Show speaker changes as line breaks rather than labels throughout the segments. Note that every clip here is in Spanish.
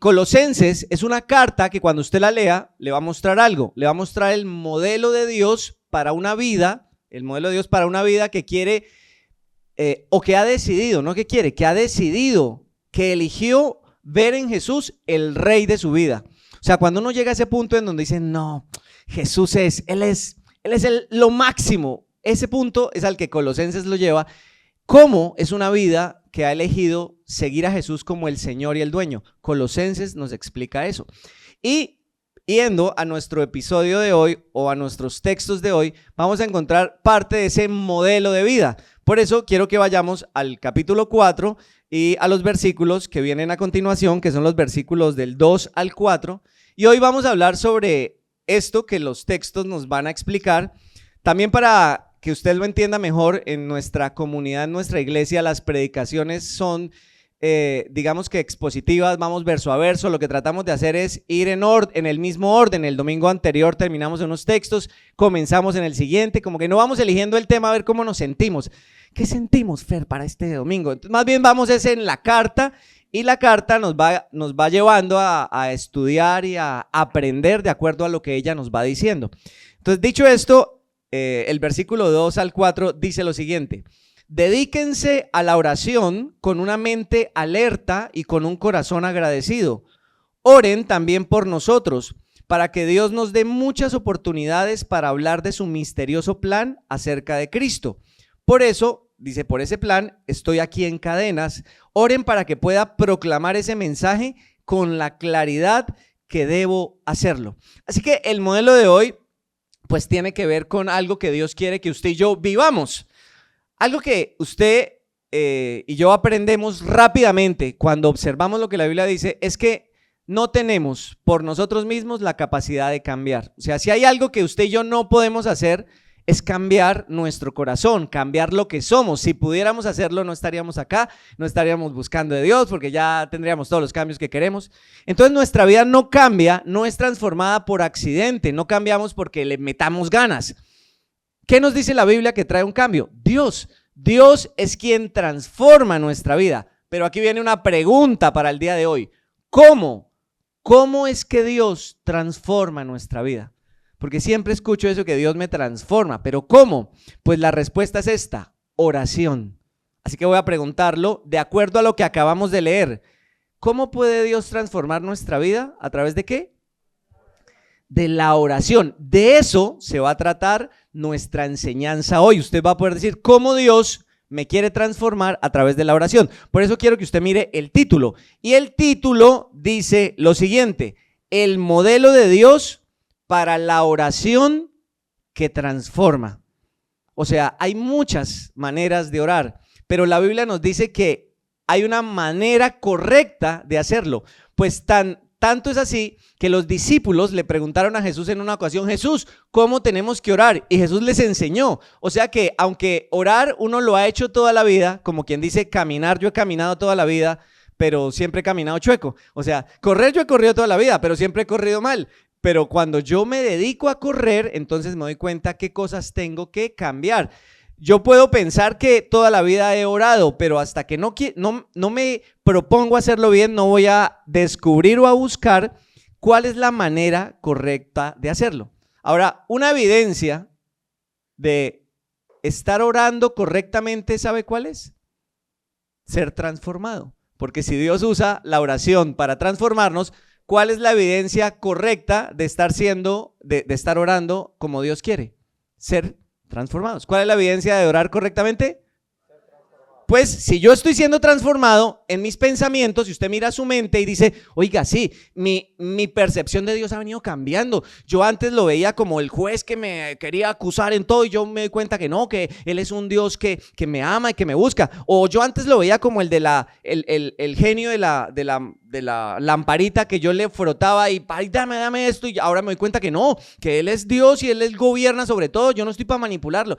Colosenses es una carta que cuando usted la lea le va a mostrar algo, le va a mostrar el modelo de Dios para una vida, el modelo de Dios para una vida que quiere o que ha decidido, no que quiere, que ha decidido, que eligió ver en Jesús el rey de su vida. O sea, cuando uno llega a ese punto en donde dice, no, Jesús Él es lo máximo, ese punto es al que Colosenses lo lleva. ¿Cómo es una vida que ha elegido seguir a Jesús como el Señor y el dueño? Colosenses nos explica eso. Y yendo a nuestro episodio de hoy o a nuestros textos de hoy, vamos a encontrar parte de ese modelo de vida. Por eso quiero que vayamos al capítulo 4 y a los versículos que vienen a continuación, que son los versículos del 2 al 4. Y hoy vamos a hablar sobre esto que los textos nos van a explicar, también para que usted lo entienda mejor. En nuestra comunidad, en nuestra iglesia, las predicaciones son, digamos que expositivas, vamos verso a verso. Lo que tratamos de hacer es ir en el mismo orden. El domingo anterior terminamos unos textos, comenzamos en el siguiente, como que no vamos eligiendo el tema a ver cómo nos sentimos. ¿Qué sentimos, Fer, para este domingo? Entonces, más bien vamos es en la carta, y la carta nos va llevando a estudiar y a aprender de acuerdo a lo que ella nos va diciendo. Entonces, dicho esto, el versículo 2 al 4 dice lo siguiente: dedíquense a la oración con una mente alerta y con un corazón agradecido. Oren también por nosotros, para que Dios nos dé muchas oportunidades para hablar de su misterioso plan acerca de Cristo. Por eso, dice, por ese plan estoy aquí en cadenas. Oren para que pueda proclamar ese mensaje con la claridad que debo hacerlo. Así que el modelo de hoy pues tiene que ver con algo que Dios quiere que usted y yo vivamos. Algo que usted y yo aprendemos rápidamente cuando observamos lo que la Biblia dice es que no tenemos por nosotros mismos la capacidad de cambiar. O sea, si hay algo que usted y yo no podemos hacer, es cambiar nuestro corazón, cambiar lo que somos. Si pudiéramos hacerlo, no estaríamos acá, no estaríamos buscando de Dios, porque ya tendríamos todos los cambios que queremos. Entonces nuestra vida no cambia, no es transformada por accidente, no cambiamos porque le metamos ganas. ¿Qué nos dice la Biblia que trae un cambio? Dios es quien transforma nuestra vida. Pero aquí viene una pregunta para el día de hoy: ¿cómo? ¿Cómo es que Dios transforma nuestra vida? Porque siempre escucho eso, que Dios me transforma, pero ¿cómo? Pues la respuesta es esta: oración. Así que voy a preguntarlo de acuerdo a lo que acabamos de leer. ¿Cómo puede Dios transformar nuestra vida? ¿A través de qué? De la oración. De eso se va a tratar nuestra enseñanza hoy. Usted va a poder decir cómo Dios me quiere transformar a través de la oración. Por eso quiero que usted mire el título. Y el título dice lo siguiente: el modelo de Dios para la oración que transforma. O sea, hay muchas maneras de orar, pero la Biblia nos dice que hay una manera correcta de hacerlo. Pues tanto es así que los discípulos le preguntaron a Jesús en una ocasión: Jesús, ¿cómo tenemos que orar? Y Jesús les enseñó. O sea que aunque orar uno lo ha hecho toda la vida, como quien dice caminar, yo he caminado toda la vida, pero siempre he caminado chueco. O sea, correr yo he corrido toda la vida, pero siempre he corrido mal. Pero cuando yo me dedico a correr, entonces me doy cuenta qué cosas tengo que cambiar. Yo puedo pensar que toda la vida he orado, pero hasta que no me propongo hacerlo bien, no voy a descubrir o a buscar cuál es la manera correcta de hacerlo. Ahora, una evidencia de estar orando correctamente, ¿sabe cuál es? Ser transformado. Porque si Dios usa la oración para transformarnos, ¿cuál es la evidencia correcta de estar orando como Dios quiere? Ser transformados. ¿Cuál es la evidencia de orar correctamente? Pues si yo estoy siendo transformado en mis pensamientos, si usted mira su mente y dice, oiga, sí, mi percepción de Dios ha venido cambiando. Yo antes lo veía como el juez que me quería acusar en todo, y yo me doy cuenta que no, que Él es un Dios que me ama y que me busca. O yo antes lo veía como el genio de la lamparita que yo le frotaba y ay, dame esto, y ahora me doy cuenta que no, que Él es Dios y Él gobierna sobre todo, yo no estoy para manipularlo.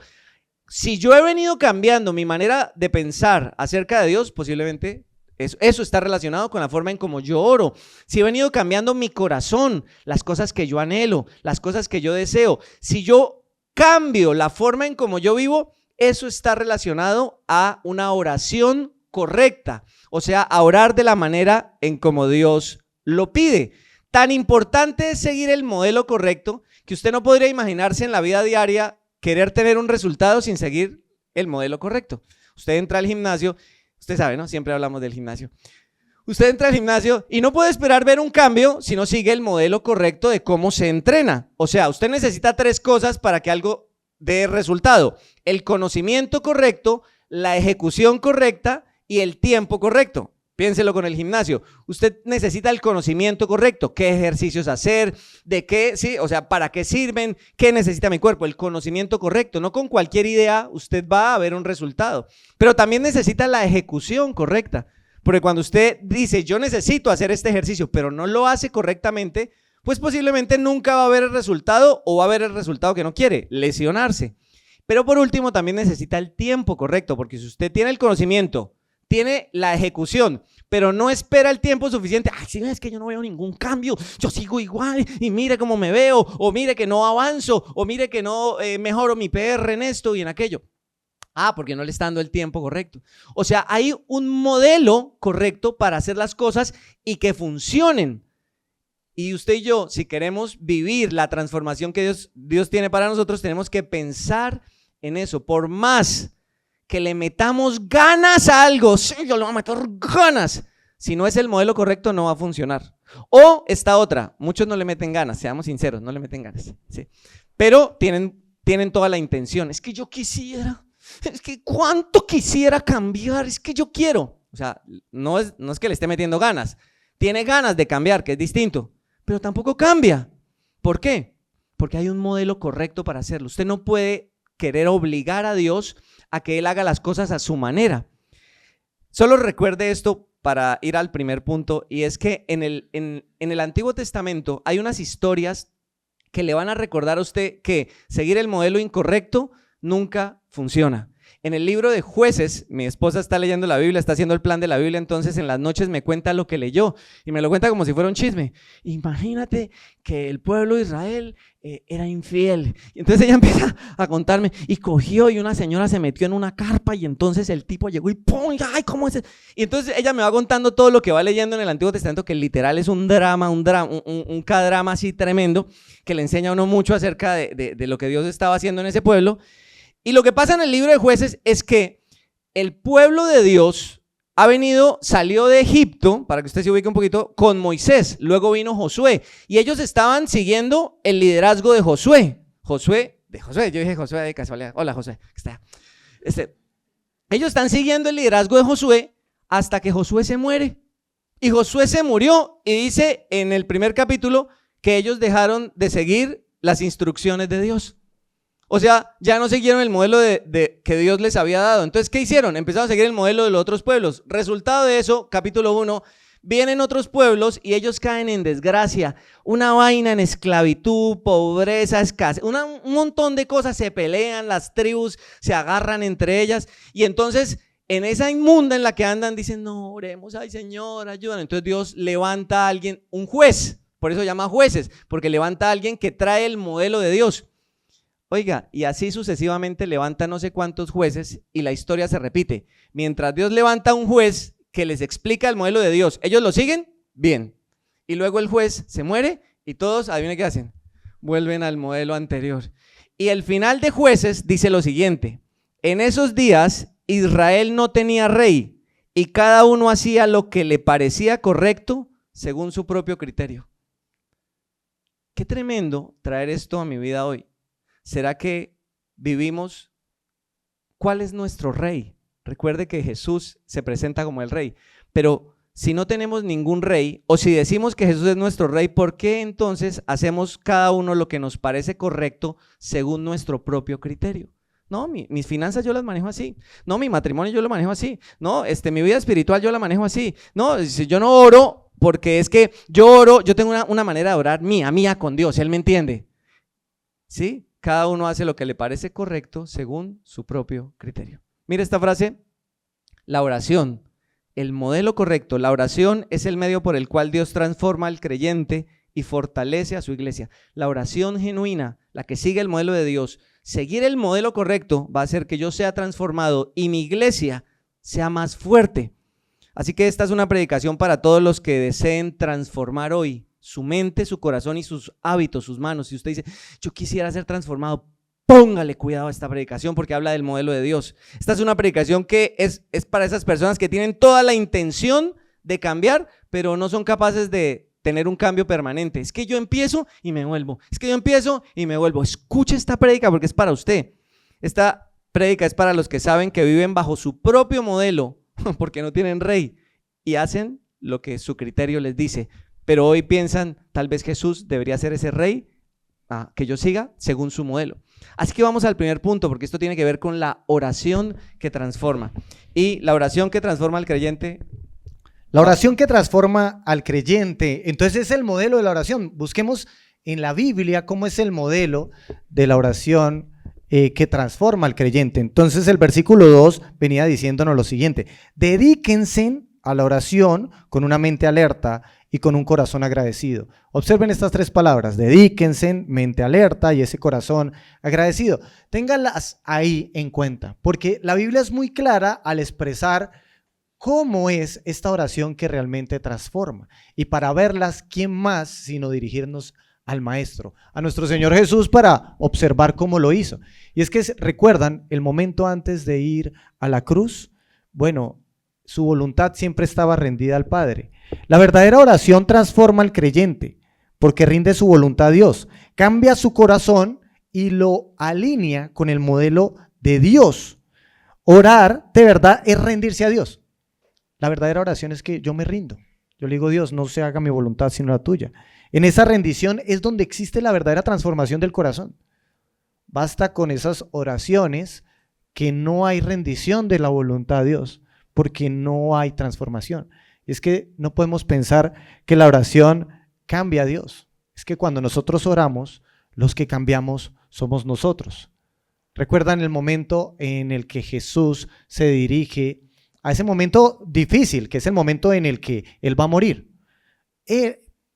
Si yo he venido cambiando mi manera de pensar acerca de Dios, posiblemente eso está relacionado con la forma en cómo yo oro. Si he venido cambiando mi corazón, las cosas que yo anhelo, las cosas que yo deseo, si yo cambio la forma en cómo yo vivo, eso está relacionado a una oración correcta, o sea, a orar de la manera en cómo Dios lo pide. Tan importante es seguir el modelo correcto que usted no podría imaginarse en la vida diaria querer tener un resultado sin seguir el modelo correcto. Usted entra al gimnasio, usted sabe, ¿no? Siempre hablamos del gimnasio. Usted entra al gimnasio y no puede esperar ver un cambio si no sigue el modelo correcto de cómo se entrena. O sea, usted necesita 3 cosas para que algo dé resultado: el conocimiento correcto, la ejecución correcta y el tiempo correcto. Piénselo con el gimnasio. Usted necesita el conocimiento correcto, qué ejercicios hacer, de qué, sí, o sea, para qué sirven, qué necesita mi cuerpo, el conocimiento correcto. No con cualquier idea usted va a ver un resultado, pero también necesita la ejecución correcta, porque cuando usted dice yo necesito hacer este ejercicio, pero no lo hace correctamente, pues posiblemente nunca va a ver el resultado o va a ver el resultado que no quiere, lesionarse. Pero por último también necesita el tiempo correcto, porque si usted tiene el conocimiento, tiene la ejecución, pero no espera el tiempo suficiente. Ay, si ves que yo no veo ningún cambio, yo sigo igual y mire cómo me veo, o mire que no avanzo, o mire que no mejoro mi PR en esto y en aquello. Porque no le está dando el tiempo correcto. O sea, hay un modelo correcto para hacer las cosas y que funcionen. Y usted y yo, si queremos vivir la transformación que Dios tiene para nosotros, tenemos que pensar en eso. Por más que le metamos ganas a algo, sí, yo le voy a meter ganas, si no es el modelo correcto no va a funcionar. O esta otra, muchos no le meten ganas, seamos sinceros, no le meten ganas, ¿sí? Pero tienen toda la intención. Es que yo quisiera, es que cuánto quisiera cambiar, es que yo quiero. O sea, no es que le esté metiendo ganas, tiene ganas de cambiar, que es distinto, pero tampoco cambia. ¿Por qué? Porque hay un modelo correcto para hacerlo. Usted no puede querer obligar a Dios a que Él haga las cosas a su manera. Solo recuerde esto para ir al primer punto, y es que en el Antiguo Testamento hay unas historias que le van a recordar a usted que seguir el modelo incorrecto nunca funciona. En el libro de Jueces, mi esposa está leyendo la Biblia, está haciendo el plan de la Biblia, entonces en las noches me cuenta lo que leyó y me lo cuenta como si fuera un chisme. Imagínate que el pueblo de Israel era infiel. Y entonces ella empieza a contarme y cogió y una señora se metió en una carpa y entonces el tipo llegó y ¡pum! ¡Ay, cómo es! Y entonces ella me va contando todo lo que va leyendo en el Antiguo Testamento, que literal es un drama, un K-drama así tremendo, que le enseña a uno mucho acerca de lo que Dios estaba haciendo en ese pueblo. Y lo que pasa en el libro de Jueces es que el pueblo de Dios salió de Egipto, para que usted se ubique un poquito, con Moisés. Luego vino Josué y ellos estaban siguiendo el liderazgo de Josué. Yo dije Josué de casualidad. Hola, Josué. Ellos están siguiendo el liderazgo de Josué hasta que Josué se muere. Y Josué se murió y dice en el primer capítulo que ellos dejaron de seguir las instrucciones de Dios. O sea, ya no siguieron el modelo que Dios les había dado. Entonces, ¿qué hicieron? Empezaron a seguir el modelo de los otros pueblos. Resultado de eso, capítulo 1, vienen otros pueblos y ellos caen en desgracia. Una vaina en esclavitud, pobreza, escasez, un montón de cosas, se pelean, las tribus se agarran entre ellas. Y entonces, en esa inmunda en la que andan, dicen, no, oremos, ay Señor, ayúdanos. Entonces Dios levanta a alguien, un juez, por eso llama jueces, porque levanta a alguien que trae el modelo de Dios. Oiga, y así sucesivamente levanta no sé cuántos jueces y la historia se repite. Mientras Dios levanta a un juez que les explica el modelo de Dios, ¿ellos lo siguen? Bien. Y luego el juez se muere y todos, adivinen qué hacen, vuelven al modelo anterior. Y el final de Jueces dice lo siguiente: en esos días Israel no tenía rey y cada uno hacía lo que le parecía correcto según su propio criterio. Qué tremendo traer esto a mi vida hoy. ¿Será que vivimos? ¿Cuál es nuestro rey? Recuerde que Jesús se presenta como el rey, pero si no tenemos ningún rey, o si decimos que Jesús es nuestro rey, ¿por qué entonces hacemos cada uno lo que nos parece correcto según nuestro propio criterio? No, mis finanzas yo las manejo así. No, mi matrimonio yo lo manejo así. No, mi vida espiritual yo la manejo así. No, si yo no oro, porque es que yo oro, yo tengo una manera de orar mía con Dios, ¿él me entiende? ¿Sí? Cada uno hace lo que le parece correcto según su propio criterio. Mira esta frase: la oración, el modelo correcto. La oración es el medio por el cual Dios transforma al creyente y fortalece a su iglesia. La oración genuina, la que sigue el modelo de Dios, seguir el modelo correcto va a hacer que yo sea transformado y mi iglesia sea más fuerte. Así que esta es una predicación para todos los que deseen transformar hoy su mente, su corazón y sus hábitos, sus manos. Si usted dice, yo quisiera ser transformado, póngale cuidado a esta predicación porque habla del modelo de Dios. Esta es una predicación que es para esas personas que tienen toda la intención de cambiar, pero no son capaces de tener un cambio permanente. Es que yo empiezo y me vuelvo. Es que yo empiezo y me vuelvo. Escuche esta prédica porque es para usted. Esta prédica es para los que saben que viven bajo su propio modelo porque no tienen rey y hacen lo que su criterio les dice. Pero hoy piensan, tal vez Jesús debería ser ese rey que yo siga según su modelo. Así que vamos al primer punto, porque esto tiene que ver con la oración que transforma. Y la oración que transforma al creyente.
La oración que transforma al creyente, entonces es el modelo de la oración. Busquemos en la Biblia cómo es el modelo de la oración que transforma al creyente. Entonces el versículo 2 venía diciéndonos lo siguiente: dedíquense a la oración con una mente alerta y con un corazón agradecido. Observen estas tres palabras: dedíquense, mente alerta y ese corazón agradecido. Ténganlas ahí en cuenta, porque la Biblia es muy clara al expresar cómo es esta oración que realmente transforma. Y para verlas, ¿quién más sino dirigirnos al Maestro, a nuestro Señor Jesús, para observar cómo lo hizo? Y es que recuerdan el momento antes de ir a la cruz. Bueno, su voluntad siempre estaba rendida al Padre. La verdadera oración transforma al creyente porque rinde su voluntad a Dios, cambia su corazón y lo alinea con el modelo de Dios. Orar de verdad es rendirse a Dios. La verdadera oración es que yo me rindo. Yo le digo: Dios, no se haga mi voluntad sino la tuya. En esa rendición es donde existe la verdadera transformación del corazón. Basta con esas oraciones que no hay rendición de la voluntad de Dios, porque no hay transformación. Es que no podemos pensar que la oración cambia a Dios. Es que cuando nosotros oramos, los que cambiamos somos nosotros. ¿Recuerdan el momento en el que Jesús se dirige a ese momento difícil, que es el momento en el que Él va a morir?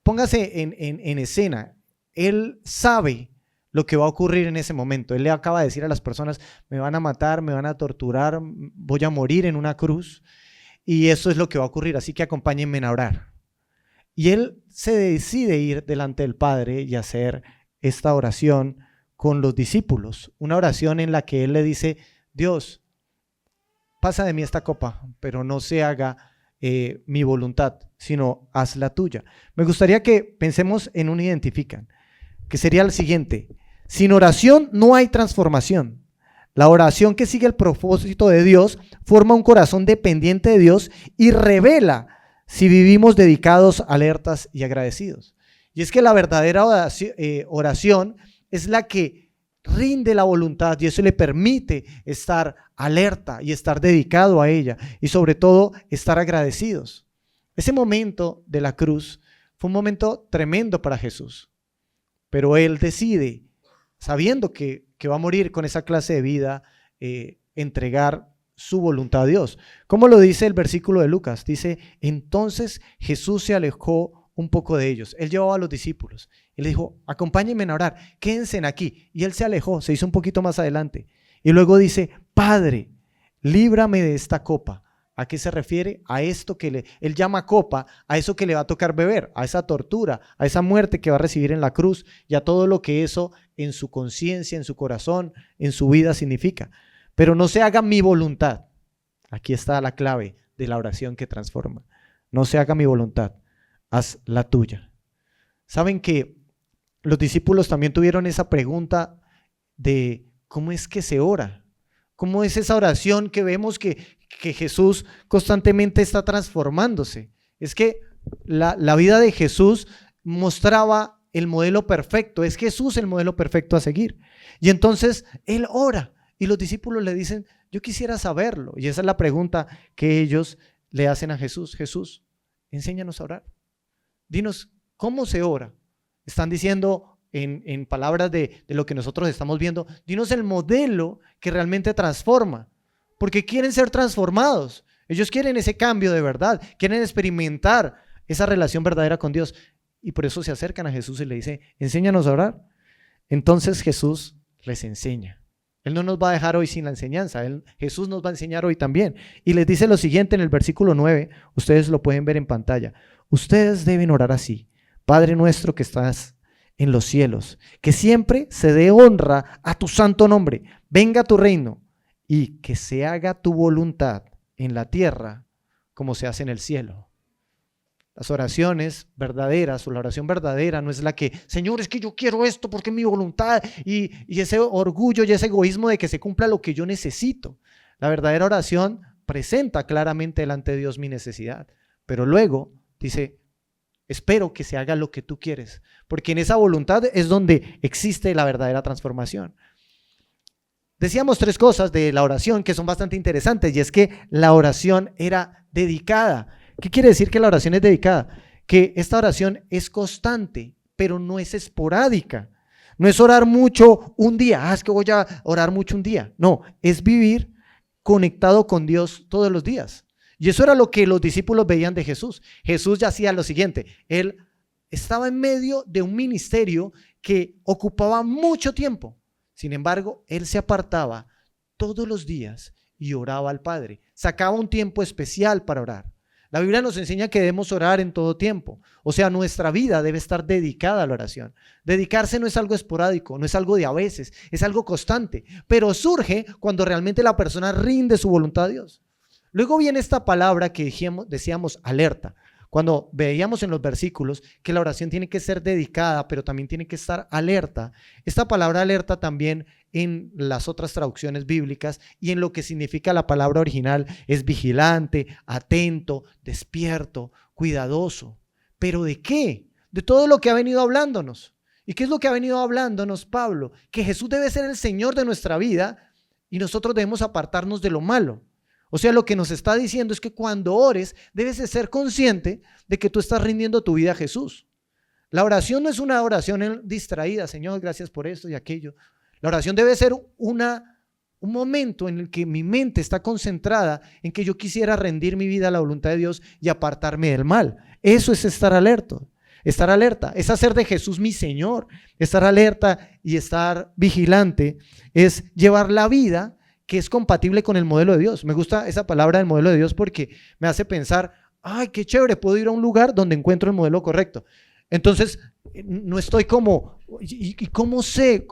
Póngase en escena. Él sabe lo que va a ocurrir en ese momento. Él le acaba de decir a las personas: me van a matar, me van a torturar, voy a morir en una cruz, y eso es lo que va a ocurrir, así que acompáñenme a orar. Y él se decide ir delante del Padre y hacer esta oración con los discípulos, una oración en la que él le dice: Dios, pasa de mí esta copa, pero no se haga mi voluntad, sino haz la tuya. Me gustaría que pensemos en un identifican, que sería el siguiente: sin oración no hay transformación. La oración que sigue el propósito de Dios forma un corazón dependiente de Dios y revela si vivimos dedicados, alertas y agradecidos. Y es que la verdadera oración es la que rinde la voluntad, y eso le permite estar alerta y estar dedicado a ella, y sobre todo estar agradecidos. Ese momento de la cruz fue un momento tremendo para Jesús, pero él decide, sabiendo que va a morir con esa clase de vida, entregar su voluntad a Dios. ¿Cómo lo dice el versículo de Lucas? Dice: entonces Jesús se alejó un poco de ellos. Él llevaba a los discípulos. Él dijo: acompáñenme a orar, quédense aquí. Y él se alejó, se hizo un poquito más adelante. Y luego dice: Padre, líbrame de esta copa. ¿A qué se refiere? A esto que él llama copa, a eso que le va a tocar beber, a esa tortura, a esa muerte que va a recibir en la cruz, y a todo lo que eso en su conciencia, en su corazón, en su vida significa. Pero no se haga mi voluntad. Aquí está la clave de la oración que transforma. No se haga mi voluntad, haz la tuya. ¿Saben que los discípulos también tuvieron esa pregunta de cómo es que se ora? ¿Cómo es esa oración que vemos que Jesús constantemente está transformándose? Es que la vida de Jesús mostraba el modelo perfecto. Es Jesús el modelo perfecto a seguir. Y entonces Él ora y los discípulos le dicen: yo quisiera saberlo. Y esa es la pregunta que ellos le hacen a Jesús: Jesús, enséñanos a orar. Dinos cómo se ora. Están diciendo en palabras de lo que nosotros estamos viendo: dinos el modelo que realmente transforma, porque quieren ser transformados. Ellos quieren ese cambio de verdad, quieren experimentar esa relación verdadera con Dios, y por eso se acercan a Jesús y le dicen: enséñanos a orar. Entonces Jesús les enseña. Él no nos va a dejar hoy sin la enseñanza. Jesús nos va a enseñar hoy también. Y les dice lo siguiente en el versículo 9, ustedes lo pueden ver en pantalla. Ustedes deben orar así: Padre nuestro que estás en los cielos, que siempre se dé honra a tu santo nombre. Venga tu reino y que se haga tu voluntad en la tierra como se hace en el cielo. Las oraciones verdaderas, o la oración verdadera no es la que, Señor, es que yo quiero esto porque es mi voluntad, y ese orgullo y ese egoísmo de que se cumpla lo que yo necesito. La verdadera oración presenta claramente delante de Dios mi necesidad, pero luego dice: espero que se haga lo que tú quieres, porque en esa voluntad es donde existe la verdadera transformación. Decíamos 3 cosas de la oración que son bastante interesantes, y es que la oración era dedicada. ¿Qué quiere decir que la oración es dedicada? Que esta oración es constante, pero no es esporádica. No es orar mucho un día, es que voy a orar mucho un día. No, es vivir conectado con Dios todos los días. Y eso era lo que los discípulos veían de Jesús. Jesús ya hacía lo siguiente: él estaba en medio de un ministerio que ocupaba mucho tiempo. Sin embargo, él se apartaba todos los días y oraba al Padre. Sacaba un tiempo especial para orar. La Biblia nos enseña que debemos orar en todo tiempo. O sea, nuestra vida debe estar dedicada a la oración. Dedicarse no es algo esporádico, no es algo de a veces, es algo constante. Pero surge cuando realmente la persona rinde su voluntad a Dios. Luego viene esta palabra que decíamos alerta. Cuando veíamos en los versículos que la oración tiene que ser dedicada, pero también tiene que estar alerta. Esta palabra alerta también en las otras traducciones bíblicas y en lo que significa la palabra original es vigilante, atento, despierto, cuidadoso. ¿Pero de qué? De todo lo que ha venido hablándonos. ¿Y qué es lo que ha venido hablándonos Pablo? Que Jesús debe ser el Señor de nuestra vida y nosotros debemos apartarnos de lo malo. O sea, lo que nos está diciendo es que cuando ores debes de ser consciente de que tú estás rindiendo tu vida a Jesús. La oración no es una oración distraída, Señor, gracias por esto y aquello. La oración debe ser un momento en el que mi mente está concentrada en que yo quisiera rendir mi vida a la voluntad de Dios y apartarme del mal. Eso es estar alerta. Estar alerta es hacer de Jesús mi Señor. Estar alerta y estar vigilante es llevar la vida que es compatible con el modelo de Dios. Me gusta esa palabra del modelo de Dios porque me hace pensar, ay, qué chévere, puedo ir a un lugar donde encuentro el modelo correcto. Entonces, no estoy como, ¿y cómo sé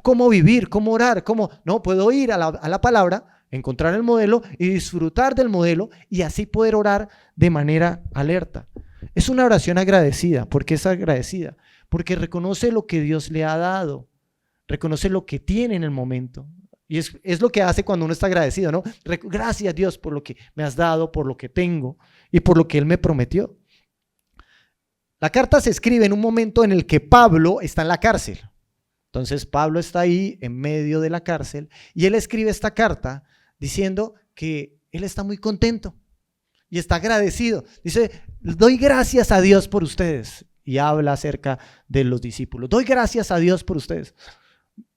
cómo vivir, cómo orar? ¿Cómo? No, puedo ir a la palabra, encontrar el modelo y disfrutar del modelo y así poder orar de manera alerta. Es una oración agradecida. ¿Por qué es agradecida? Porque reconoce lo que Dios le ha dado, reconoce lo que tiene en el momento. Y es lo que hace cuando uno está agradecido, ¿no? Gracias Dios por lo que me has dado, por lo que tengo y por lo que Él me prometió. La carta se escribe en un momento en el que Pablo está en la cárcel. Entonces Pablo está ahí en medio de la cárcel y él escribe esta carta diciendo que él está muy contento y está agradecido. Dice, doy gracias a Dios por ustedes. Y habla acerca de los discípulos. Doy gracias a Dios por ustedes.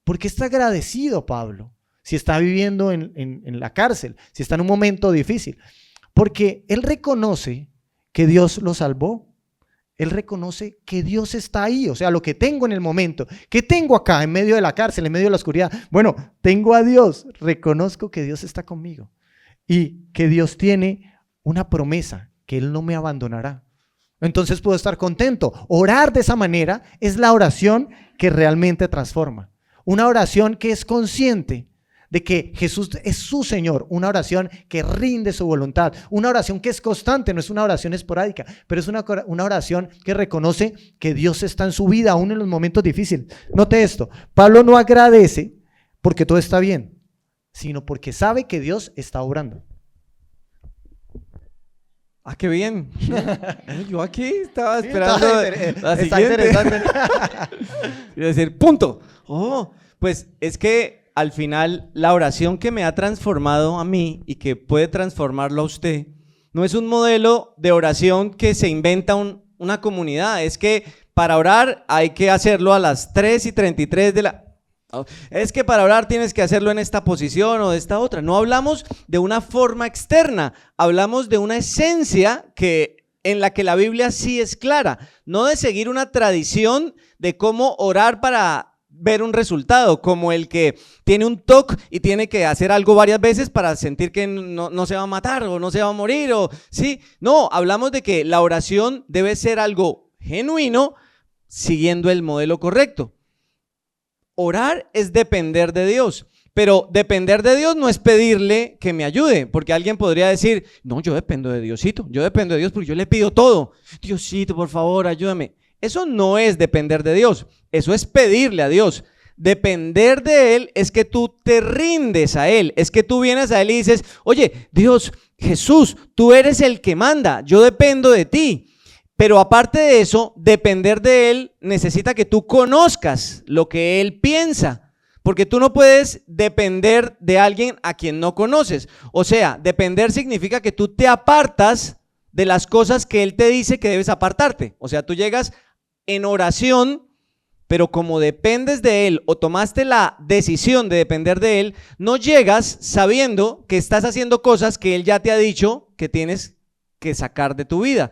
¿Por qué está agradecido Pablo? Si está viviendo en la cárcel, si está en un momento difícil. Porque él reconoce que Dios lo salvó. Él reconoce que Dios está ahí, o sea, lo que tengo en el momento. ¿Qué tengo acá en medio de la cárcel, en medio de la oscuridad? Bueno, tengo a Dios. Reconozco que Dios está conmigo y que Dios tiene una promesa, que Él no me abandonará. Entonces puedo estar contento. Orar de esa manera es la oración que realmente transforma. Una oración que es consciente de que Jesús es su Señor, una oración que rinde su voluntad, una oración que es constante, no es una oración esporádica, pero es una oración que reconoce que Dios está en su vida, aún en los momentos difíciles. Note esto, Pablo no agradece porque todo está bien, sino porque sabe que Dios está obrando.
Ah, qué bien. Yo aquí estaba esperando la
Está
siguiente.
interesante.
Quiero decir, punto. Oh, pues es que al final la oración que me ha transformado a mí y que puede transformarlo a usted, no es un modelo de oración que se inventa una comunidad. Es que para orar hay que hacerlo a las 3:33 de la... Es que para orar tienes que hacerlo en esta posición o de esta otra. No hablamos de una forma externa, hablamos de una esencia en la que la Biblia sí es clara, no de seguir una tradición de cómo orar para ver un resultado, como el que tiene un TOC y tiene que hacer algo varias veces para sentir que no se va a matar o no se va a morir, o ¿sí? No, hablamos de que la oración debe ser algo genuino siguiendo el modelo correcto. Orar es depender de Dios, pero depender de Dios no es pedirle que me ayude, porque alguien podría decir, no, yo dependo de Diosito, yo dependo de Dios porque yo le pido todo. Diosito, por favor, ayúdame. Eso no es depender de Dios, eso es pedirle a Dios. Depender de Él es que tú te rindes a Él, es que tú vienes a Él y dices, oye, Dios, Jesús, tú eres el que manda, yo dependo de ti. Pero aparte de eso, depender de Él necesita que tú conozcas lo que Él piensa, porque tú no puedes depender de alguien a quien no conoces. O sea, depender significa que tú te apartas de las cosas que Él te dice que debes apartarte. O sea, tú llegas en oración, pero como dependes de Él o tomaste la decisión de depender de Él, no llegas sabiendo que estás haciendo cosas que Él ya te ha dicho que tienes que sacar de tu vida.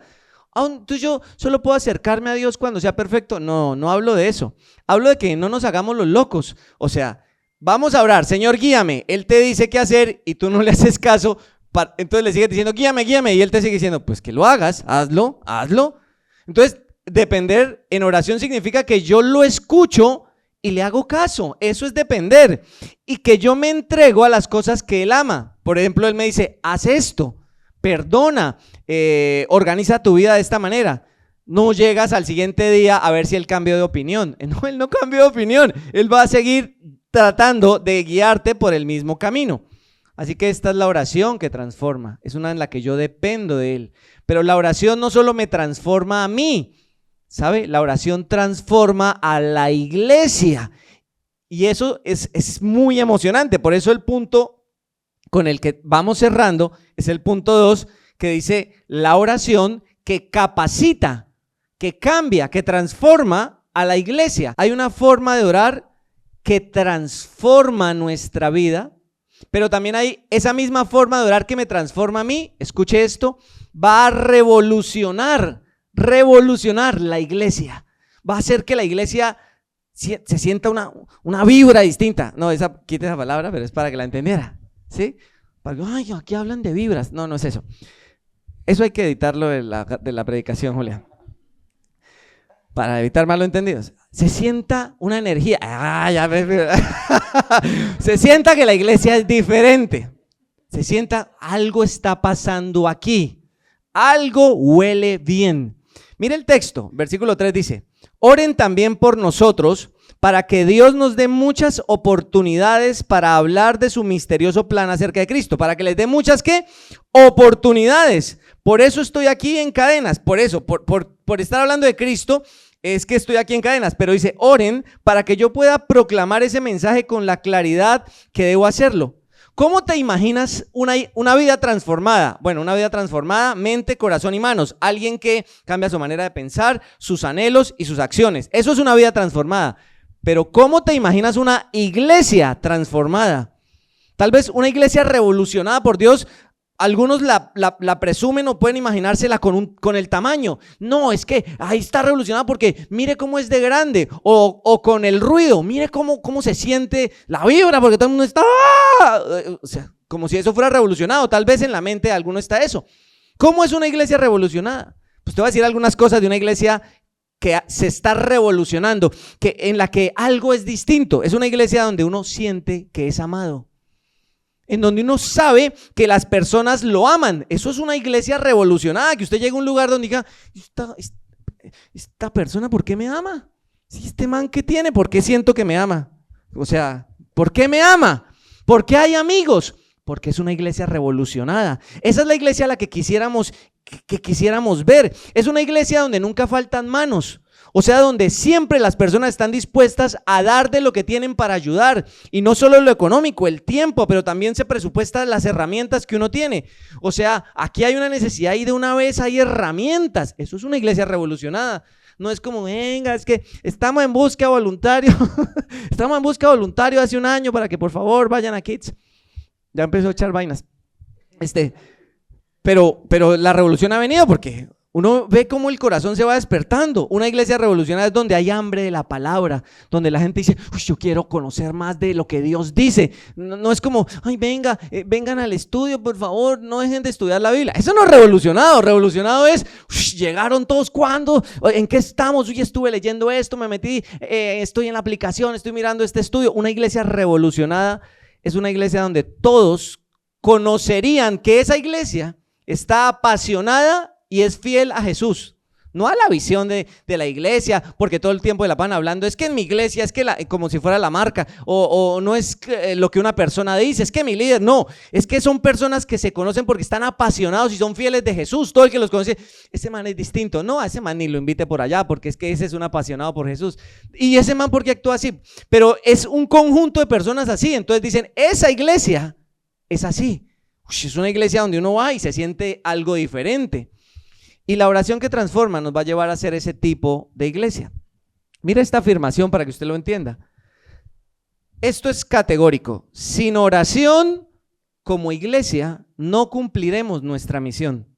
Entonces yo solo puedo acercarme a Dios cuando sea perfecto. No, no hablo de eso. Hablo de que no nos hagamos los locos. O sea, vamos a orar, Señor, guíame. Él te dice qué hacer y tú no le haces caso. Entonces le sigues diciendo, guíame, guíame. Y Él te sigue diciendo, pues que lo hagas, hazlo, hazlo. Entonces, depender en oración significa que yo lo escucho y le hago caso. Eso es depender. Y que yo me entrego a las cosas que Él ama. Por ejemplo, Él me dice, haz esto, perdona, organiza tu vida de esta manera. No llegas al siguiente día a ver si Él cambió de opinión. No, Él no cambió de opinión. Él va a seguir tratando de guiarte por el mismo camino. Así que esta es la oración que transforma. Es una en la que yo dependo de Él. Pero la oración no solo me transforma a mí, ¿sabe? La oración transforma a la iglesia. Y eso es muy emocionante. Por eso el punto con el que vamos cerrando es el punto 2, que dice la oración que capacita, que cambia, que transforma a la iglesia. Hay una forma de orar que transforma nuestra vida, pero también hay esa misma forma de orar que me transforma a mí. Escuche esto, va a revolucionar la iglesia. Va a hacer que la iglesia se sienta una vibra distinta. No, quite esa palabra, pero es para que la entendiera, ¿sí? Ay, aquí hablan de vibras. No, no es eso. Eso hay que editarlo de la predicación, Julián, para evitar malos entendidos. Se sienta una energía. Ya ves. Se sienta que la iglesia es diferente. Se sienta, algo está pasando aquí. Algo huele bien. Mire el texto, versículo 3 dice, oren también por nosotros para que Dios nos dé muchas oportunidades para hablar de su misterioso plan acerca de Cristo, para que les dé muchas, ¿qué? Oportunidades. Por eso estoy aquí en cadenas, por eso, por estar hablando de Cristo, es que estoy aquí en cadenas, pero dice, oren para que yo pueda proclamar ese mensaje con la claridad que debo hacerlo. ¿Cómo te imaginas una vida transformada? Bueno, una vida transformada, mente, corazón y manos. Alguien que cambia su manera de pensar, sus anhelos y sus acciones. Eso es una vida transformada. Pero ¿cómo te imaginas una iglesia transformada? Tal vez una iglesia revolucionada por Dios. Algunos la presumen o pueden imaginársela con el tamaño. No, es que ahí está revolucionada porque mire cómo es de grande. O con el ruido, mire cómo se siente la vibra porque todo el mundo está... O sea, como si eso fuera revolucionado. Tal vez en la mente de alguno está eso. ¿Cómo es una iglesia revolucionada? Pues te voy a decir algunas cosas de una iglesia que se está revolucionando, en la que algo es distinto. Es una iglesia donde uno siente que es amado, en donde uno sabe que las personas lo aman. Eso es una iglesia revolucionada, que usted llega a un lugar donde diga, esta persona, ¿por qué me ama? Si este man, ¿qué tiene? ¿Por qué siento que me ama? O sea, ¿por qué me ama? ¿Por qué hay amigos? Porque es una iglesia revolucionada. Esa es la iglesia a la que quisiéramos ver. Es una iglesia donde nunca faltan manos. O sea, donde siempre las personas están dispuestas a dar de lo que tienen para ayudar. Y no solo lo económico, el tiempo, pero también se presupuestan las herramientas que uno tiene. O sea, aquí hay una necesidad y de una vez hay herramientas. Eso es una iglesia revolucionada. No es como, venga, es que estamos en busca voluntario. Estamos en busca voluntario hace un año para que por favor vayan a Kids. Ya empezó a echar vainas. Pero la revolución ha venido porque Uno ve cómo el corazón se va despertando. Una iglesia revolucionaria es donde hay hambre de la palabra, donde la gente dice, uy, yo quiero conocer más de lo que Dios dice. No es como, ay, vengan al estudio, por favor, no dejen de estudiar la Biblia. Eso no es revolucionado. Revolucionado es, uy, llegaron todos, ¿cuándo? ¿En qué estamos? Uy, estuve leyendo esto, me metí, estoy en la aplicación, estoy mirando este estudio. Una iglesia revolucionada es una iglesia donde todos conocerían que esa iglesia está apasionada y es fiel a Jesús, no a la visión de la iglesia, porque todo el tiempo la van hablando, es que en mi iglesia, es que como si fuera la marca, o no es lo que una persona dice, es que mi líder, no, es que son personas que se conocen porque están apasionados y son fieles de Jesús. Todo el que los conoce, ese man es distinto, no, a ese man ni lo invite por allá, porque es que ese es un apasionado por Jesús, y ese man porque actúa así, pero es un conjunto de personas así. Entonces dicen, esa iglesia es así. Es una iglesia donde uno va y se siente algo diferente. Y la oración que transforma nos va a llevar a ser ese tipo de iglesia. Mira esta afirmación para que usted lo entienda. Esto es categórico. Sin oración, como iglesia, no cumpliremos nuestra misión.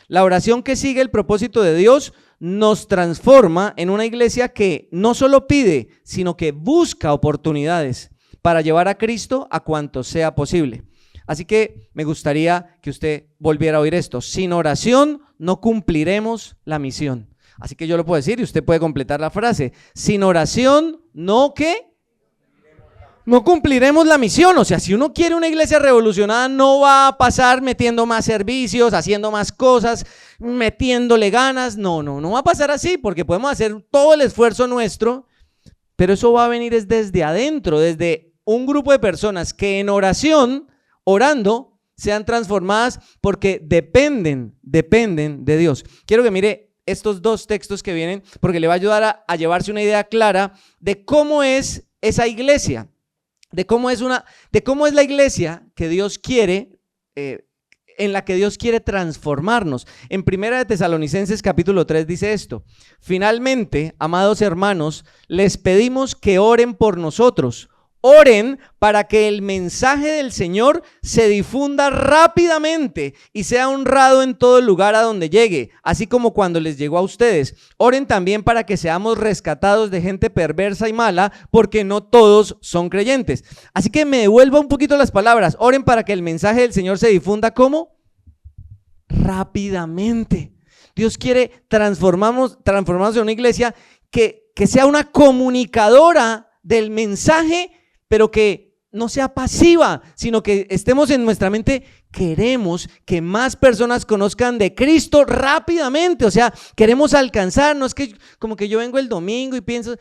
La oración que sigue el propósito de Dios nos transforma en una iglesia que no solo pide, sino que busca oportunidades para llevar a Cristo a cuanto sea posible. Así que me gustaría que usted volviera a oír esto. Sin oración no cumpliremos la misión. Así que yo lo puedo decir y usted puede completar la frase. Sin oración no, ¿qué? No cumpliremos la misión. O sea, si uno quiere una iglesia revolucionada, no va a pasar metiendo más servicios, haciendo más cosas, metiéndole ganas. No va a pasar así, porque podemos hacer todo el esfuerzo nuestro, pero eso va a venir desde adentro, desde un grupo de personas que en oración, orando, sean transformadas porque dependen de Dios. Quiero que mire estos dos textos que vienen porque le va a ayudar a llevarse una idea clara de cómo es esa iglesia, de cómo es la iglesia que Dios quiere, en la que Dios quiere transformarnos. En 1 de Tesalonicenses capítulo 3 dice esto: finalmente, amados hermanos, les pedimos que oren por nosotros. Oren para que el mensaje del Señor se difunda rápidamente y sea honrado en todo lugar a donde llegue, así como cuando les llegó a ustedes. Oren también para que seamos rescatados de gente perversa y mala, porque no todos son creyentes. Así que me devuelva un poquito las palabras. Oren para que el mensaje del Señor se difunda, ¿cómo? Rápidamente. Dios quiere transformarnos en una iglesia que sea una comunicadora del mensaje, pero que no sea pasiva, sino que estemos en nuestra mente, queremos que más personas conozcan de Cristo rápidamente. O sea, queremos alcanzar, no es que como que yo vengo el domingo y pienso,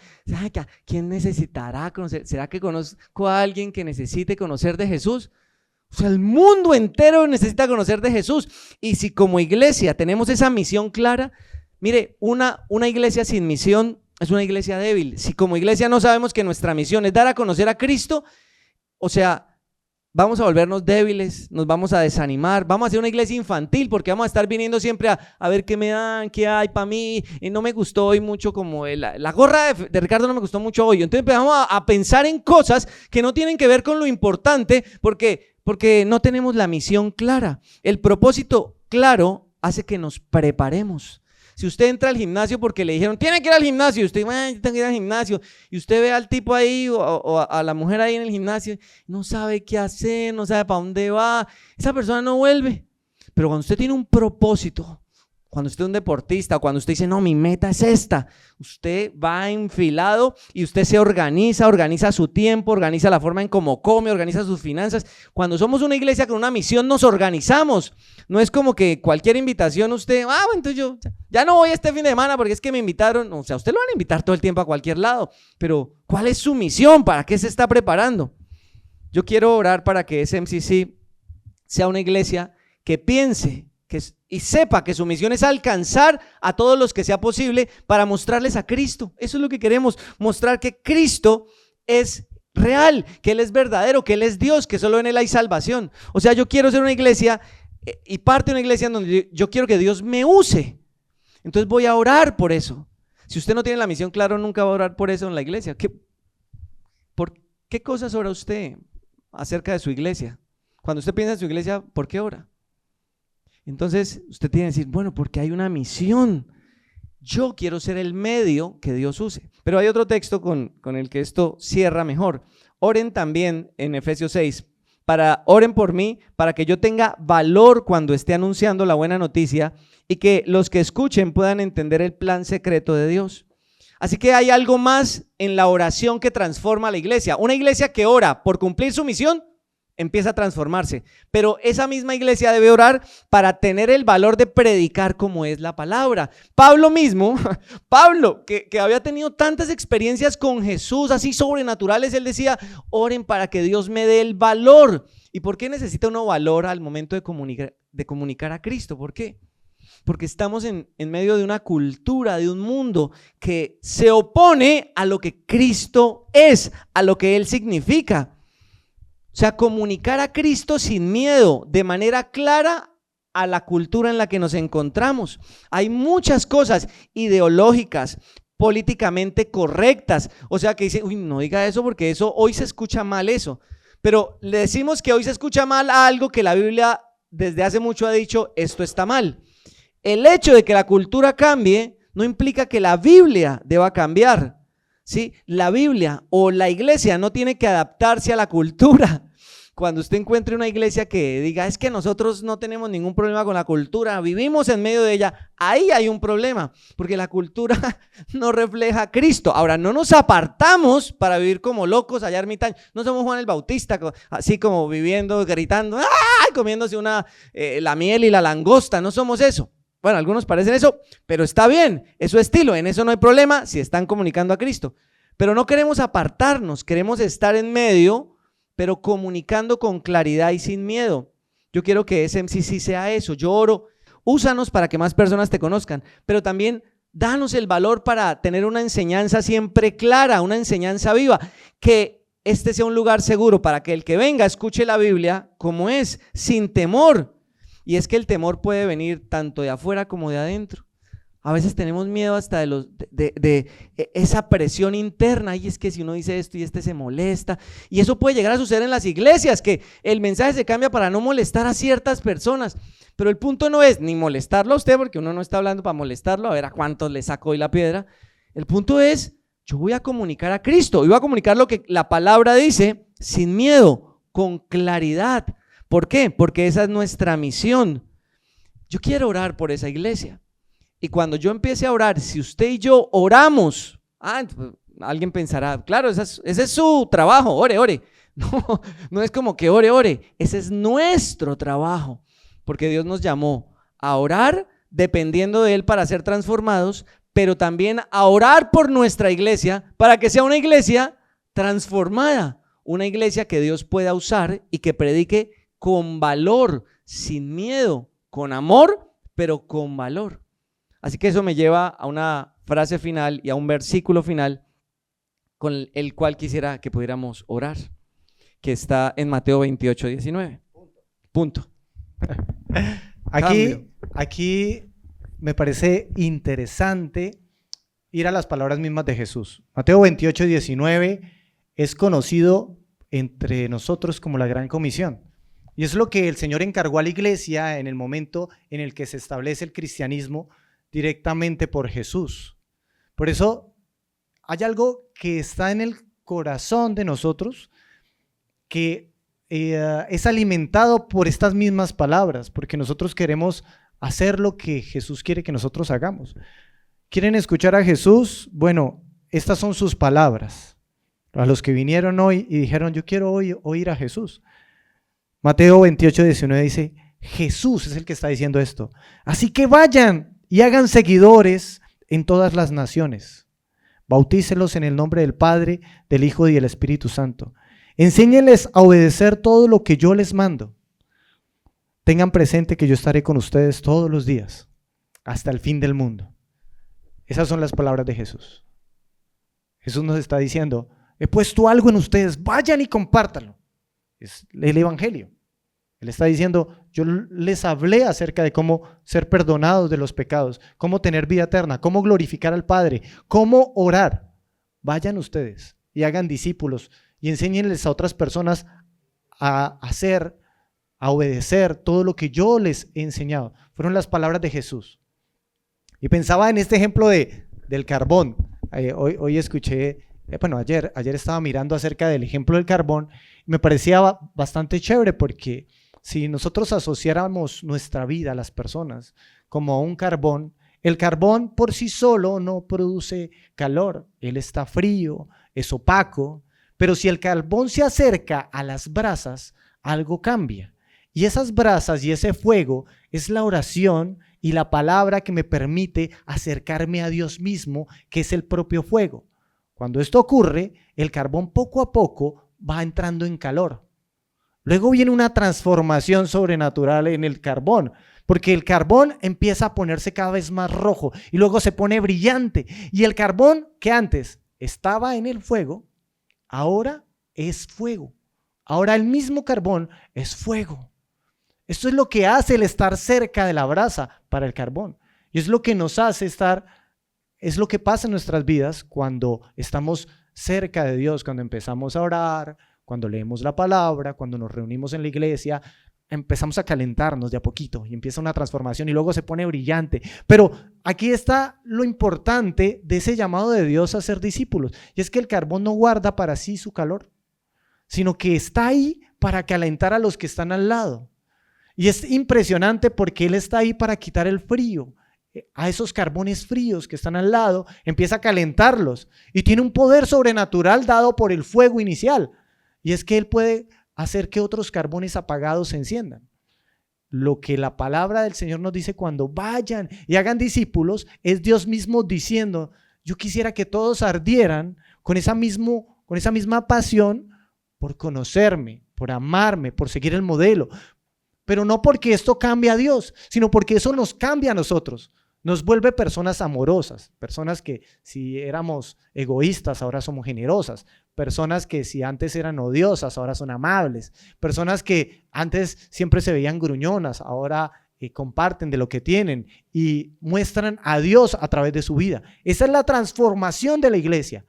¿quién necesitará conocer? ¿Será que conozco a alguien que necesite conocer de Jesús? O sea, el mundo entero necesita conocer de Jesús. Y si como iglesia tenemos esa misión clara, mire, una iglesia sin misión es una iglesia débil. Si como iglesia no sabemos que nuestra misión es dar a conocer a Cristo, o sea, vamos a volvernos débiles, nos vamos a desanimar, vamos a ser una iglesia infantil porque vamos a estar viniendo siempre a ver qué me dan, qué hay para mí. Y no me gustó hoy mucho como la gorra de Ricardo no me gustó mucho hoy. Entonces empezamos a pensar en cosas que no tienen que ver con lo importante porque no tenemos la misión clara. El propósito claro hace que nos preparemos. Si usted entra al gimnasio porque le dijeron, tiene que ir al gimnasio, y usted, yo tengo que ir al gimnasio, y usted ve al tipo ahí o a la mujer ahí en el gimnasio, no sabe qué hacer, no sabe para dónde va, esa persona no vuelve. Pero cuando usted tiene un propósito, cuando usted es un deportista, cuando usted dice, no, mi meta es esta, usted va enfilado y usted se organiza su tiempo, organiza la forma en cómo come, organiza sus finanzas. Cuando somos una iglesia con una misión, nos organizamos. No es como que cualquier invitación usted, bueno, entonces yo ya no voy este fin de semana porque es que me invitaron. O sea, usted lo van a invitar todo el tiempo a cualquier lado, pero ¿cuál es su misión? ¿Para qué se está preparando? Yo quiero orar para que SMCC sea una iglesia que piense y sepa que su misión es alcanzar a todos los que sea posible para mostrarles a Cristo. Eso es lo que queremos, mostrar que Cristo es real, que Él es verdadero, que Él es Dios, que solo en Él hay salvación. O sea, yo quiero ser una iglesia y parte de una iglesia en donde yo quiero que Dios me use. Entonces voy a orar por eso. Si usted no tiene la misión clara, nunca va a orar por eso en la iglesia. ¿Por qué cosas ora usted acerca de su iglesia? Cuando usted piensa en su iglesia, ¿por qué ora? Entonces usted tiene que decir, bueno, porque hay una misión. Yo quiero ser el medio que Dios use. Pero hay otro texto con el que esto cierra mejor. Oren también en Efesios 6. Oren por mí para que yo tenga valor cuando esté anunciando la buena noticia y que los que escuchen puedan entender el plan secreto de Dios. Así que hay algo más en la oración que transforma a la iglesia. Una iglesia que ora por cumplir su misión empieza a transformarse, pero esa misma iglesia debe orar para tener el valor de predicar como es la palabra. Pablo mismo, que había tenido tantas experiencias con Jesús así sobrenaturales, él decía, oren para que Dios me dé el valor. ¿Y por qué necesita uno valor al momento de comunicar a Cristo? ¿Por qué? Porque estamos en medio de una cultura, de un mundo que se opone a lo que Cristo es, a lo que Él significa. O sea, comunicar a Cristo sin miedo, de manera clara a la cultura en la que nos encontramos. Hay muchas cosas ideológicas, políticamente correctas. O sea, que dice, uy, no diga eso porque eso hoy se escucha mal eso. Pero le decimos que hoy se escucha mal a algo que la Biblia desde hace mucho ha dicho, esto está mal. El hecho de que la cultura cambie no implica que la Biblia deba cambiar. ¿Sí? La Biblia o la iglesia no tiene que adaptarse a la cultura. Cuando usted encuentre una iglesia que diga, es que nosotros no tenemos ningún problema con la cultura, vivimos en medio de ella, ahí hay un problema, porque la cultura no refleja a Cristo. Ahora, no nos apartamos para vivir como locos allá ermitaños. No somos Juan el Bautista, así como viviendo, gritando, ¡ay!, comiéndose la miel y la langosta. No somos eso. Bueno, algunos parecen eso, pero está bien, es su estilo, en eso no hay problema si están comunicando a Cristo. Pero no queremos apartarnos, queremos estar en medio, pero comunicando con claridad y sin miedo. Yo quiero que SMCC sea eso. Yo oro, úsanos para que más personas te conozcan, pero también danos el valor para tener una enseñanza siempre clara, una enseñanza viva, que este sea un lugar seguro para que el que venga escuche la Biblia como es, sin temor. Y es que el temor puede venir tanto de afuera como de adentro. A veces tenemos miedo hasta de esa presión interna. Y es que si uno dice esto y este se molesta. Y eso puede llegar a suceder en las iglesias, que el mensaje se cambia para no molestar a ciertas personas. Pero el punto no es ni molestarlo a usted, porque uno no está hablando para molestarlo, a ver a cuántos le saco hoy la piedra. El punto es, yo voy a comunicar a Cristo. Y voy a comunicar lo que la palabra dice sin miedo, con claridad. ¿Por qué? Porque esa es nuestra misión. Yo quiero orar por esa iglesia. Y cuando yo empiece a orar, si usted y yo oramos, alguien pensará, claro, ese es su trabajo, ore. No es como que ore. Ese es nuestro trabajo. Porque Dios nos llamó a orar dependiendo de Él para ser transformados, pero también a orar por nuestra iglesia para que sea una iglesia transformada. Una iglesia que Dios pueda usar y que predique con valor, sin miedo, con amor, pero con valor. Así que eso me lleva a una frase final y a un versículo final con el cual quisiera que pudiéramos orar, que está en Mateo 28:19. Punto.
Aquí me parece interesante ir a las palabras mismas de Jesús. Mateo 28:19 es conocido entre nosotros como la Gran Comisión. Y es lo que el Señor encargó a la iglesia en el momento en el que se establece el cristianismo directamente por Jesús. Por eso hay algo que está en el corazón de nosotros que es alimentado por estas mismas palabras, porque nosotros queremos hacer lo que Jesús quiere que nosotros hagamos. ¿Quieren escuchar a Jesús? Bueno, estas son sus palabras. A los que vinieron hoy y dijeron, yo quiero oír a Jesús. Mateo 28:19 dice, Jesús es el que está diciendo esto. Así que vayan y hagan seguidores en todas las naciones. Bautícelos en el nombre del Padre, del Hijo y del Espíritu Santo. Enséñenles a obedecer todo lo que yo les mando. Tengan presente que yo estaré con ustedes todos los días, hasta el fin del mundo. Esas son las palabras de Jesús. Jesús nos está diciendo, he puesto algo en ustedes, vayan y compártanlo. Es el evangelio. Él está diciendo, yo les hablé acerca de cómo ser perdonados de los pecados, cómo tener vida eterna, cómo glorificar al Padre, cómo orar. Vayan ustedes y hagan discípulos y enséñenles a otras personas a hacer a obedecer todo lo que yo les he enseñado. Fueron las palabras de Jesús. Y pensaba en este ejemplo del carbón. Hoy escuché, ayer estaba mirando acerca del ejemplo del carbón. Me parecía bastante chévere porque si nosotros asociáramos nuestra vida a las personas como a un carbón, el carbón por sí solo no produce calor, él está frío, es opaco, pero si el carbón se acerca a las brasas, algo cambia. Y esas brasas y ese fuego es la oración y la palabra que me permite acercarme a Dios mismo, que es el propio fuego. Cuando esto ocurre, el carbón poco a poco va entrando en calor. Luego viene una transformación sobrenatural en el carbón, porque el carbón empieza a ponerse cada vez más rojo y luego se pone brillante. Y el carbón que antes estaba en el fuego, ahora es fuego. Ahora el mismo carbón es fuego. Esto es lo que hace el estar cerca de la brasa para el carbón. Y es lo que nos hace estar, es lo que pasa en nuestras vidas cuando estamos cerca de Dios, cuando empezamos a orar, cuando leemos la palabra, cuando nos reunimos en la iglesia, empezamos a calentarnos de a poquito y empieza una transformación y luego se pone brillante. Pero aquí está lo importante de ese llamado de Dios a ser discípulos, y es que el carbón no guarda para sí su calor, sino que está ahí para calentar a los que están al lado. Y es impresionante porque Él está ahí para quitar el frío. A esos carbones fríos que están al lado, empieza a calentarlos y tiene un poder sobrenatural dado por el fuego inicial. Y es que Él puede hacer que otros carbones apagados se enciendan. Lo que la palabra del Señor nos dice cuando vayan y hagan discípulos es Dios mismo diciendo: yo quisiera que todos ardieran con esa misma pasión por conocerme, por amarme, por seguir el modelo. Pero no porque esto cambie a Dios, sino porque eso nos cambia a nosotros. Nos vuelve personas amorosas, personas que si éramos egoístas ahora somos generosas, personas que si antes eran odiosas ahora son amables, personas que antes siempre se veían gruñonas ahora comparten de lo que tienen y muestran a Dios a través de su vida. Esa es la transformación de la iglesia.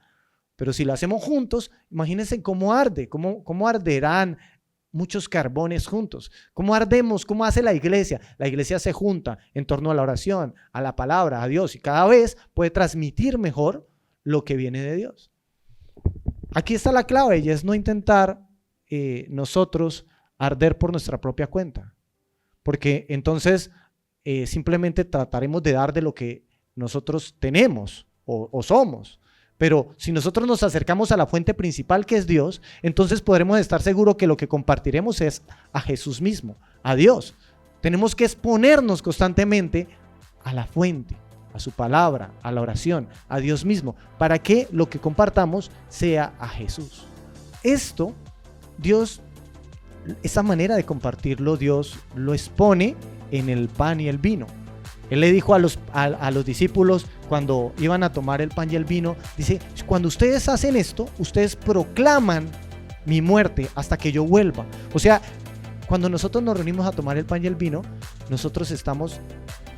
Pero si lo hacemos juntos, imagínense cómo arde, cómo arderán muchos carbones juntos. ¿Cómo ardemos? ¿Cómo hace la iglesia? La iglesia se junta en torno a la oración, a la palabra, a Dios, y cada vez puede transmitir mejor lo que viene de Dios. Aquí está la clave, y es no intentar nosotros arder por nuestra propia cuenta, porque entonces simplemente trataremos de dar de lo que nosotros tenemos o somos. Pero si nosotros nos acercamos a la fuente principal, que es Dios, entonces podremos estar seguros que lo que compartiremos es a Jesús mismo, a Dios. Tenemos que exponernos constantemente a la fuente, a su palabra, a la oración, a Dios mismo, para que lo que compartamos sea a Jesús. Esto, Dios, esa manera de compartirlo, Dios lo expone en el pan y el vino. Él le dijo a los discípulos cuando iban a tomar el pan y el vino, dice: cuando ustedes hacen esto, ustedes proclaman mi muerte hasta que yo vuelva. O sea, cuando nosotros nos reunimos a tomar el pan y el vino, nosotros estamos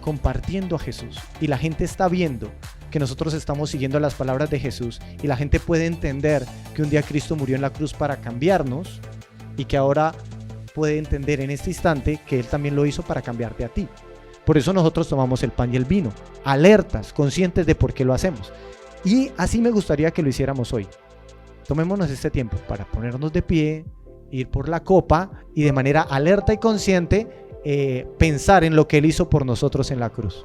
compartiendo a Jesús y la gente está viendo que nosotros estamos siguiendo las palabras de Jesús, y la gente puede entender que un día Cristo murió en la cruz para cambiarnos y que ahora puede entender en este instante que Él también lo hizo para cambiarte a ti. Por eso nosotros tomamos el pan y el vino, alertas, conscientes de por qué lo hacemos. Y así me gustaría que lo hiciéramos hoy. Tomémonos este tiempo para ponernos de pie, ir por la copa y de manera alerta y consciente pensar en lo que Él hizo por nosotros en la cruz.